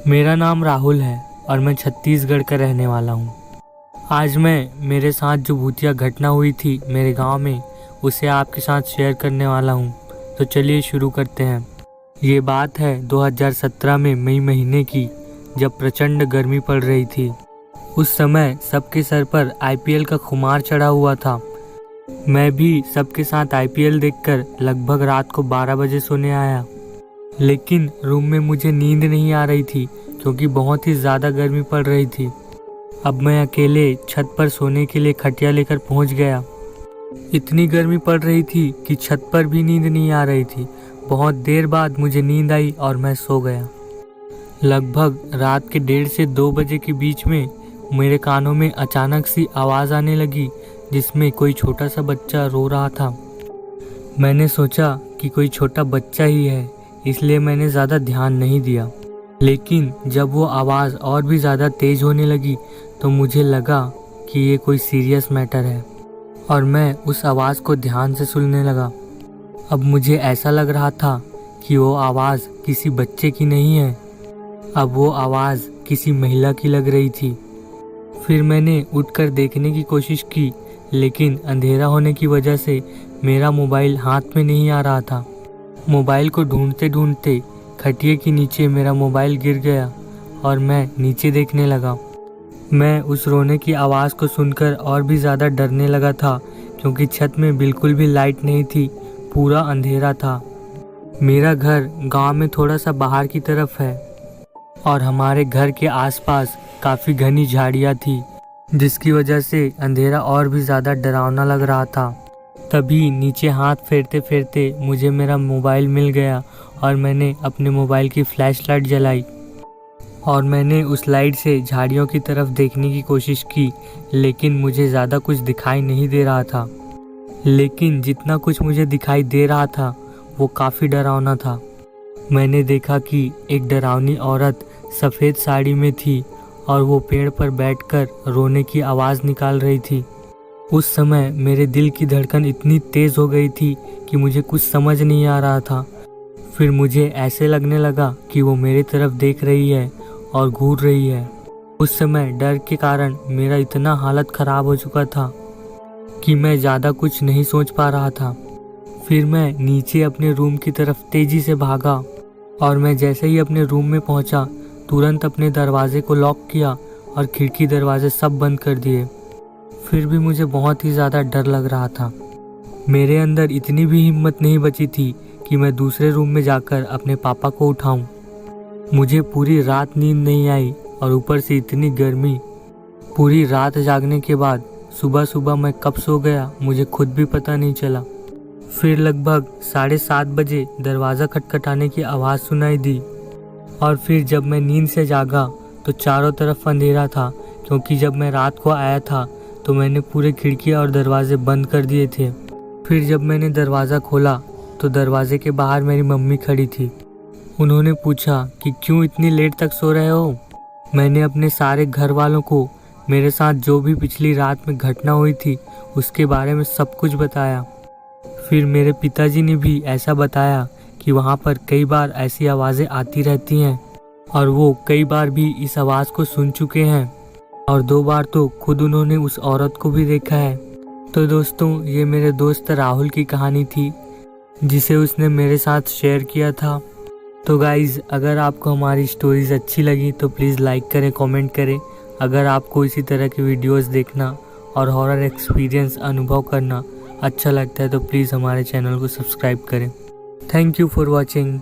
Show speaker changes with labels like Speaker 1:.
Speaker 1: मेरा नाम राहुल है और मैं छत्तीसगढ़ का रहने वाला हूँ। आज मैं मेरे साथ जो भूतिया घटना हुई थी मेरे गांव में, उसे आपके साथ शेयर करने वाला हूँ। तो चलिए शुरू करते हैं। ये बात है 2017 में मई महीने की, जब प्रचंड गर्मी पड़ रही थी। उस समय सबके सर पर आईपीएल का खुमार चढ़ा हुआ था। मैं भी सबके साथ आईपीएल देखकर लगभग रात को 12 बजे सोने आया। लेकिन रूम में मुझे नींद नहीं आ रही थी क्योंकि बहुत ही ज़्यादा गर्मी पड़ रही थी। अब मैं अकेले छत पर सोने के लिए खटिया लेकर पहुंच गया। इतनी गर्मी पड़ रही थी कि छत पर भी नींद नहीं आ रही थी। बहुत देर बाद मुझे नींद आई और मैं सो गया। लगभग रात के 1:30 से 2 बजे के बीच में मेरे कानों में अचानक सी आवाज़ आने लगी, जिसमें कोई छोटा सा बच्चा रो रहा था। मैंने सोचा कि कोई छोटा बच्चा ही है, इसलिए मैंने ज़्यादा ध्यान नहीं दिया। लेकिन जब वो आवाज़ और भी ज़्यादा तेज़ होने लगी तो मुझे लगा कि ये कोई सीरियस मैटर है और मैं उस आवाज़ को ध्यान से सुनने लगा। अब मुझे ऐसा लग रहा था कि वो आवाज़ किसी बच्चे की नहीं है, अब वो आवाज़ किसी महिला की लग रही थी। फिर मैंने उठकर देखने की कोशिश की, लेकिन अंधेरा होने की वजह से मेरा मोबाइल हाथ में नहीं आ रहा था। मोबाइल को ढूंढते ढूंढते खटिए के नीचे मेरा मोबाइल गिर गया और मैं नीचे देखने लगा। मैं उस रोने की आवाज़ को सुनकर और भी ज़्यादा डरने लगा था, क्योंकि छत में बिल्कुल भी लाइट नहीं थी, पूरा अंधेरा था। मेरा घर गांव में थोड़ा सा बाहर की तरफ है और हमारे घर के आसपास काफ़ी घनी झाड़ियाँ थी, जिसकी वजह से अंधेरा और भी ज़्यादा डरावना लग रहा था। तभी नीचे हाथ फेरते फेरते मुझे मेरा मोबाइल मिल गया और मैंने अपने मोबाइल की फ्लैशलाइट जलाई और मैंने उस लाइट से झाड़ियों की तरफ देखने की कोशिश की, लेकिन मुझे ज़्यादा कुछ दिखाई नहीं दे रहा था। लेकिन जितना कुछ मुझे दिखाई दे रहा था वो काफ़ी डरावना था। मैंने देखा कि एक डरावनी औरत सफ़ेद साड़ी में थी और वो पेड़ पर बैठकर रोने की आवाज़ निकाल रही थी। उस समय मेरे दिल की धड़कन इतनी तेज़ हो गई थी कि मुझे कुछ समझ नहीं आ रहा था। फिर मुझे ऐसे लगने लगा कि वो मेरी तरफ देख रही है और घूर रही है। उस समय डर के कारण मेरा इतना हालत ख़राब हो चुका था कि मैं ज़्यादा कुछ नहीं सोच पा रहा था। फिर मैं नीचे अपने रूम की तरफ तेज़ी से भागा और मैं जैसे ही अपने रूम में पहुंचा, तुरंत अपने दरवाजे को लॉक किया और खिड़की दरवाजे सब बंद कर दिए। फिर भी मुझे बहुत ही ज़्यादा डर लग रहा था। मेरे अंदर इतनी भी हिम्मत नहीं बची थी कि मैं दूसरे रूम में जाकर अपने पापा को उठाऊं। मुझे पूरी रात नींद नहीं आई और ऊपर से इतनी गर्मी। पूरी रात जागने के बाद सुबह सुबह मैं कब सो गया मुझे खुद भी पता नहीं चला। फिर लगभग 7:30 बजे दरवाज़ा खटखटाने की आवाज़ सुनाई दी और फिर जब मैं नींद से जागा तो चारों तरफ अंधेरा था, क्योंकि जब मैं रात को आया था तो मैंने पूरे खिड़कियाँ और दरवाजे बंद कर दिए थे। फिर जब मैंने दरवाज़ा खोला तो दरवाजे के बाहर मेरी मम्मी खड़ी थी। उन्होंने पूछा कि क्यों इतनी लेट तक सो रहे हो। मैंने अपने सारे घर वालों को मेरे साथ जो भी पिछली रात में घटना हुई थी उसके बारे में सब कुछ बताया। फिर मेरे पिताजी ने भी ऐसा बताया कि वहाँ पर कई बार ऐसी आवाज़ें आती रहती हैं और वो कई बार भी इस आवाज़ को सुन चुके हैं और 2 बार तो खुद उन्होंने उस औरत को भी देखा है। तो दोस्तों, ये मेरे दोस्त राहुल की कहानी थी जिसे उसने मेरे साथ शेयर किया था। तो गाइज़, अगर आपको हमारी स्टोरीज़ अच्छी लगी तो प्लीज़ लाइक करें, कमेंट करें। अगर आपको इसी तरह की वीडियोस देखना और हॉरर एक्सपीरियंस अनुभव करना अच्छा लगता है तो प्लीज़ हमारे चैनल को सब्सक्राइब करें। Thank you for watching.